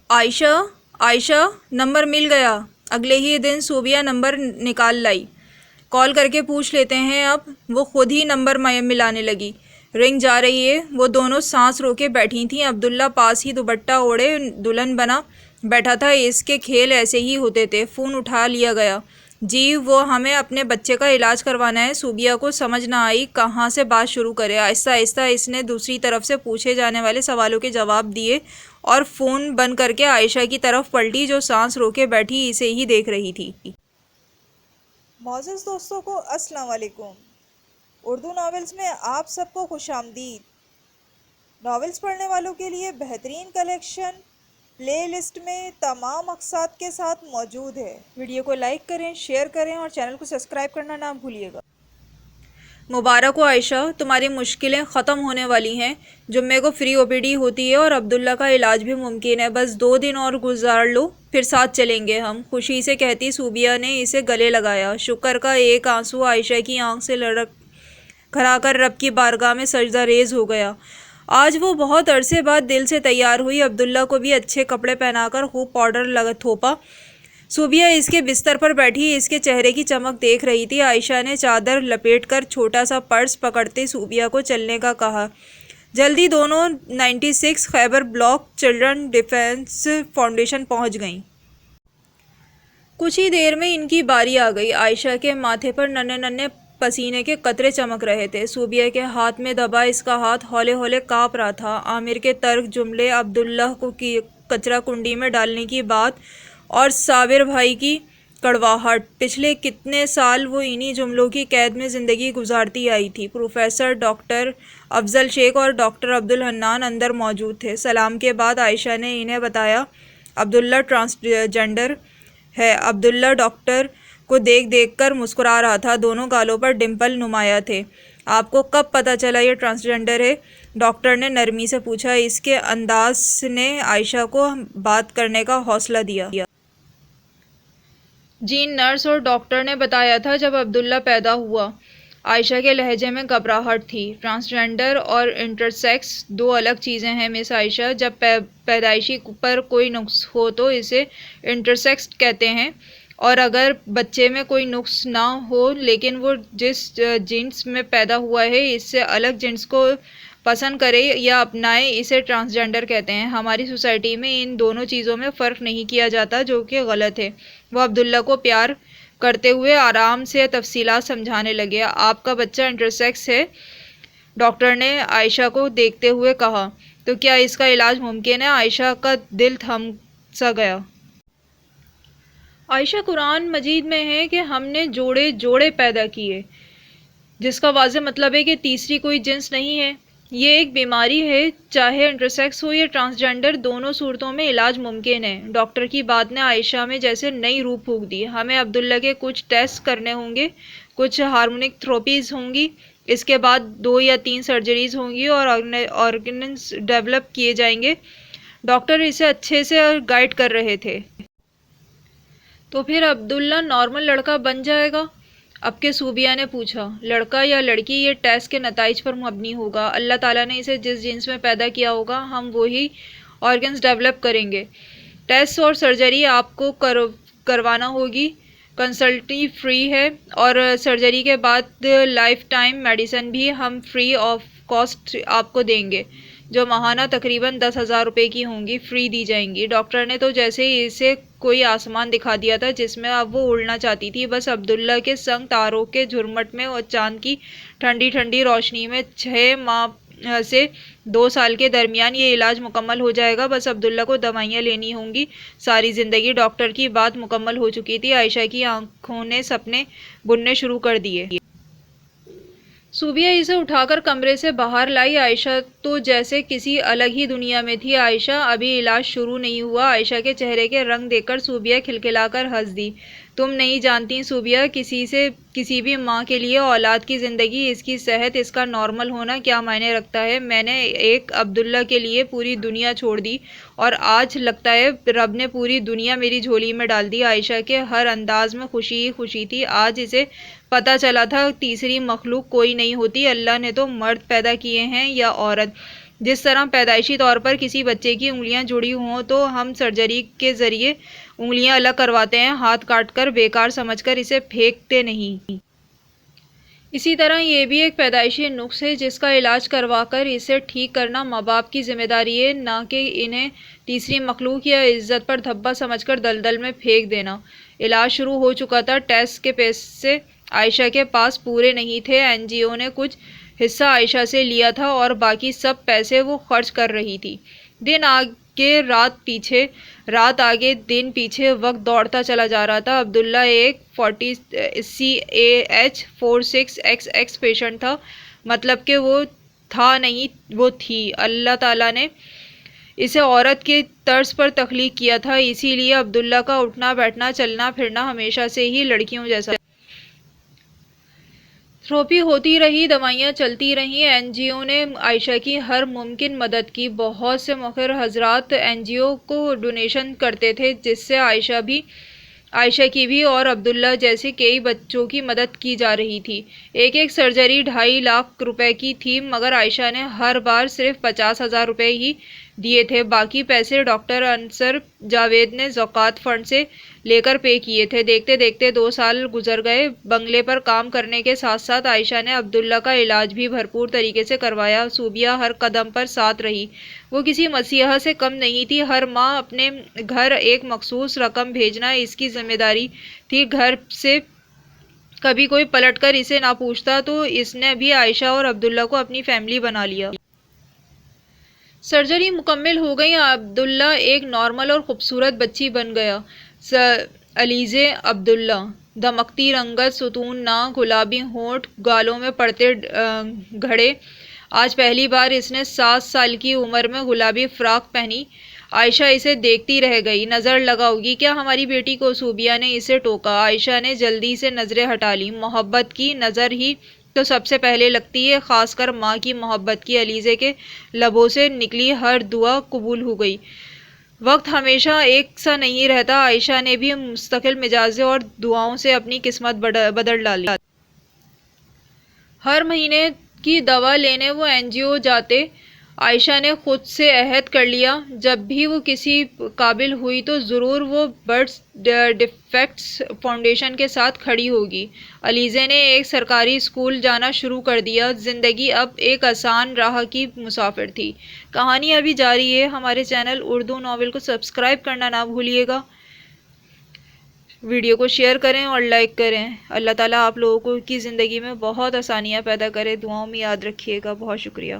عائشہ عائشہ number مل گیا۔ اگلے ہی دن صوبیہ نمبر نکال لائی۔ کال کر کے پوچھ لیتے ہیں اب۔ وہ خود ہی نمبر ملانے لگی۔ رنگ جا رہی ہے۔ وہ دونوں سانس روکے بیٹھی تھیں۔ عبداللہ پاس ہی دوپٹہ اوڑھے دلہن بنا بیٹھا تھا۔ اس کے کھیل ایسے ہی ہوتے تھے۔ فون اٹھا لیا گیا۔ جی وہ ہمیں اپنے بچے کا علاج کروانا ہے۔ صوبیہ کو سمجھ نہ آئی کہاں سے بات شروع کرے۔ آہستہ آہستہ اس نے دوسری طرف سے پوچھے جانے والے سوالوں کے جواب دیے اور فون بند کر کے عائشہ کی طرف پلٹی جو سانس روکے بیٹھی اسے ہی دیکھ رہی تھی۔ معزز دوستوں کو السلام علیکم۔ اردو ناولز میں آپ سب کو خوش آمدید۔ ناولز پڑھنے والوں کے لیے بہترین کلیکشن پلے لسٹ میں تمام اقساط کے ساتھ موجود ہے۔ ویڈیو کو لائک کریں، شیئر کریں اور چینل کو سبسکرائب کرنا نہ بھولیے گا۔ مبارک ہو عائشہ، تمہاری مشکلیں ختم ہونے والی ہیں۔ جمعے کو فری OPD ہوتی ہے اور عبداللہ کا علاج بھی ممکن ہے۔ بس 2 دن اور گزار لو، پھر ساتھ چلیں گے ہم، خوشی سے کہتی صوبیہ نے اسے گلے لگایا۔ شکر کا ایک آنسو عائشہ کی آنکھ سے لڑک کھرا کر رب کی بارگاہ میں سجدہ ریز ہو گیا۔ آج وہ بہت عرصے بعد دل سے تیار ہوئی۔ عبداللہ کو بھی اچھے کپڑے پہنا کر خوب پاؤڈر تھوپا۔ صوبیہ اس کے بستر پر بیٹھی اس کے چہرے کی چمک دیکھ رہی تھی۔ عائشہ نے چادر لپیٹ کر چھوٹا سا پرس پکڑتے صوبیہ کو چلنے کا کہا۔ جلدی دونوں 96 خیبر بلاک چلڈرن ڈیفنس فاؤنڈیشن پہنچ گئیں۔ کچھ ہی دیر میں ان کی باری آ گئی۔ عائشہ کے ماتھے پر ننھے ننھے پسینے کے قطرے چمک رہے تھے۔ صوبیہ کے ہاتھ میں دبا اس کا ہاتھ ہولے ہولے کانپ رہا تھا۔ عامر کے تلخ جملے، عبداللہ کو کچرا کنڈی میں ڈالنے کی بات اور صابر بھائی کی کڑواہٹ، پچھلے کتنے سال وہ انہی جملوں کی قید میں زندگی گزارتی آئی تھی۔ پروفیسر ڈاکٹر افضل شیخ اور ڈاکٹر عبدالحنان اندر موجود تھے۔ سلام کے بعد عائشہ نے انہیں بتایا عبداللہ ٹرانسجنڈر ہے۔ عبداللہ ڈاکٹر کو دیکھ دیکھ کر مسکرا رہا تھا، دونوں گالوں پر ڈمپل نمایاں تھے۔ آپ کو کب پتہ چلا یہ ٹرانسجنڈر ہے؟ ڈاکٹر نے نرمی سے پوچھا۔ اس کے انداز نے عائشہ کو بات کرنے کا حوصلہ دیا۔ جی نرس اور ڈاکٹر نے بتایا تھا جب عبداللہ پیدا ہوا۔ عائشہ کے لہجے میں گھبراہٹ تھی۔ ٹرانسجنڈر اور انٹرسیکس 2 الگ چیزیں ہیں مس عائشہ۔ جب پیدائشی پر کوئی نقص ہو تو اسے انٹرسیکس کہتے ہیں، اور اگر بچے میں کوئی نقص نہ ہو لیکن وہ جس جنس میں پیدا ہوا ہے اس سے الگ جنس کو پسند کرے یا اپنائے اسے ٹرانسجنڈر کہتے ہیں۔ ہماری سوسائٹی میں ان دونوں چیزوں میں فرق نہیں کیا جاتا، جو کہ غلط ہے۔ وہ عبداللہ کو پیار کرتے ہوئے آرام سے تفصیلات سمجھانے لگے۔ آپ کا بچہ انٹرسیکس ہے، ڈاکٹر نے عائشہ کو دیکھتے ہوئے کہا۔ تو کیا اس کا علاج ممکن ہے؟ عائشہ کا دل تھم سا گیا۔ عائشہ قرآن مجید میں ہے کہ ہم نے جوڑے جوڑے پیدا کیے، جس کا واضح مطلب ہے کہ تیسری کوئی جنس نہیں ہے۔ یہ ایک بیماری ہے، چاہے انٹرسیکس ہو یا ٹرانسجنڈر، دونوں صورتوں میں علاج ممکن ہے۔ ڈاکٹر کی بات نے عائشہ میں جیسے نئی روح پھونک دی۔ ہمیں عبداللہ کے کچھ ٹیسٹ کرنے ہوں گے، کچھ ہارمونک تھراپیز ہوں گی، اس کے بعد 2 یا 3 سرجریز ہوں گی اور آرگنز ڈیولپ کیے جائیں گے۔ ڈاکٹر اسے اچھے سے گائیڈ کر رہے تھے۔ تو پھر عبداللہ نارمل لڑکا بن جائے گا؟ اب کے صوبیہ نے پوچھا۔ لڑکا یا لڑکی یہ ٹیسٹ کے نتائج پر مبنی ہوگا۔ اللہ تعالیٰ نے اسے جس جنس میں پیدا کیا ہوگا ہم وہی آرگنز ڈیولپ کریں گے۔ ٹیسٹ اور سرجری آپ کو کروانا ہوگی، کنسلٹی فری ہے، اور سرجری کے بعد لائف ٹائم میڈیسن بھی ہم فری آف کاسٹ آپ کو دیں گے، جو ماہانہ تقریباً 10,000 روپے کی ہوں گی، فری دی جائیں گی۔ ڈاکٹر نے تو جیسے ہی اسے کوئی آسمان دکھا دیا تھا جس میں اب وہ اڑنا چاہتی تھی۔ بس عبداللہ کے سنگ تاروں کے جھرمٹ میں اور چاند کی ٹھنڈی ٹھنڈی روشنی میں 6 ماہ سے 2 سال کے درمیان یہ علاج مکمل ہو جائے گا۔ بس عبداللہ کو دوائیاں لینی ہوں گی ساری زندگی۔ ڈاکٹر کی بات مکمل ہو چکی تھی۔ عائشہ کی آنکھوں نے سپنے بننے شروع کر دیے۔ صوبیہ اسے اٹھا کر کمرے سے باہر لائی۔ عائشہ تو جیسے کسی الگ ہی دنیا میں تھی۔ عائشہ ابھی علاج شروع نہیں ہوا۔ عائشہ کے چہرے کے رنگ دیکھ کر صوبیہ کھلکھلا کر ہنس دی۔ تم نہیں جانتی صوبیہ، کسی بھی ماں کے لیے اولاد کی زندگی، اس کی صحت، اس کا نارمل ہونا کیا معنی رکھتا ہے۔ میں نے ایک عبداللہ کے لیے پوری دنیا چھوڑ دی اور آج لگتا ہے رب نے پوری دنیا میری جھولی میں ڈال دی۔ عائشہ کے ہر انداز میں خوشی ہی خوشی تھی۔ آج اسے پتہ چلا تھا تیسری مخلوق کوئی نہیں ہوتی، اللہ نے تو مرد پیدا کیے ہیں یا عورت۔ جس طرح پیدائشی طور پر کسی بچے کی انگلیاں جڑی ہوں تو ہم سرجری کے ذریعے انگلیاں الگ کرواتے ہیں، ہاتھ کاٹ کر بیکار سمجھ کر اسے پھینکتے نہیں۔ اسی طرح یہ بھی ایک پیدائشی نقص ہے جس کا علاج کروا کر اسے ٹھیک کرنا ماں باپ کی ذمہ داری ہے، نہ کہ انہیں تیسری مخلوق یا عزت پر دھبا سمجھ کر دلدل میں پھینک دینا۔ علاج شروع ہو چکا تھا، ٹیسٹ کے پیسے عائشہ کے پاس پورے نہیں تھے، این جی او نے کچھ حصہ عائشہ سے لیا تھا اور باقی سب پیسے وہ خرچ کر رہی تھی۔ دن آگے رات پیچھے، رات آگے دن پیچھے، وقت دوڑتا چلا جا رہا تھا۔ عبداللہ ایک CAH 46XX پیشنٹ تھا، مطلب کہ وہ تھا نہیں، وہ تھی۔ اللہ تعالیٰ نے اسے عورت کے طرز پر تخلیق کیا تھا، اسی لیے عبداللہ کا اٹھنا بیٹھنا چلنا پھرنا ہمیشہ سے ہی لڑکیوں جیسا۔ تھراپی ہوتی رہی، دوائیاں چلتی رہیں، این جی او نے عائشہ کی ہر ممکن مدد کی۔ بہت سے مؤثر حضرات این جی او کو ڈونیشن کرتے تھے جس سے عائشہ کی بھی اور عبداللہ جیسے کئی بچوں کی مدد کی جا رہی تھی۔ ایک سرجری 2.5 لاکھ روپے کی تھی، مگر عائشہ نے ہر بار صرف 50,000 روپے ہی دیے تھے، باقی پیسے ڈاکٹر انصر جاوید نے زکوٰۃ فنڈ سے لے کر پے کیے تھے۔ دیکھتے دیکھتے 2 سال گزر گئے۔ بنگلے پر کام کرنے کے ساتھ ساتھ عائشہ نے عبداللہ کا علاج بھی بھرپور طریقے سے کروایا۔ صوبیہ ہر قدم پر ساتھ رہی، وہ کسی مسیحا سے کم نہیں تھی۔ ہر ماہ اپنے گھر ایک مخصوص رقم بھیجنا اس کی ذمہ داری تھی۔ گھر سے کبھی کوئی پلٹ کر اسے نہ پوچھتا تو اس نے بھی عائشہ اور عبداللہ کو اپنی فیملی بنا لیا۔ سرجری مکمل ہو گئی، عبداللہ ایک نارمل اور خوبصورت بچی بن گیا۔ علیزے عبداللہ، دمکتی رنگت، ستون ناک، گلابی ہونٹ، گالوں میں پڑتے گھڑے۔ آج پہلی بار اس نے 7 سال کی عمر میں گلابی فراک پہنی۔ عائشہ اسے دیکھتی رہ گئی۔ نظر لگاؤ گی کیا ہماری بیٹی کو؟ صوبیہ نے اسے ٹوکا۔ عائشہ نے جلدی سے نظریں ہٹا لی۔ محبت کی نظر ہی تو سب سے پہلے لگتی ہے، خاص کر ماں کی محبت کی۔ علیزے کے لبوں سے نکلی ہر دعا قبول ہو گئی۔ وقت ہمیشہ ایک سا نہیں رہتا، عائشہ نے بھی مستقل مزاج اور دعاؤں سے اپنی قسمت بدل ڈالی۔ ہر مہینے کی دوا لینے وہ این جی او جاتے۔ عائشہ نے خود سے عہد کر لیا، جب بھی وہ کسی قابل ہوئی تو ضرور وہ برڈس ڈیفیکٹس فاؤنڈیشن کے ساتھ کھڑی ہوگی۔ علیزے نے ایک سرکاری اسکول جانا شروع کر دیا۔ زندگی اب ایک آسان راہ کی مسافر تھی۔ کہانی ابھی جاری ہے۔ ہمارے چینل اردو ناول کو سبسکرائب کرنا نہ بھولیے گا، ویڈیو کو شیئر کریں اور لائک کریں۔ اللہ تعالیٰ آپ لوگوں کی زندگی میں بہت آسانیاں پیدا کرے، دعاؤں میں یاد رکھیے گا۔ بہت شکریہ۔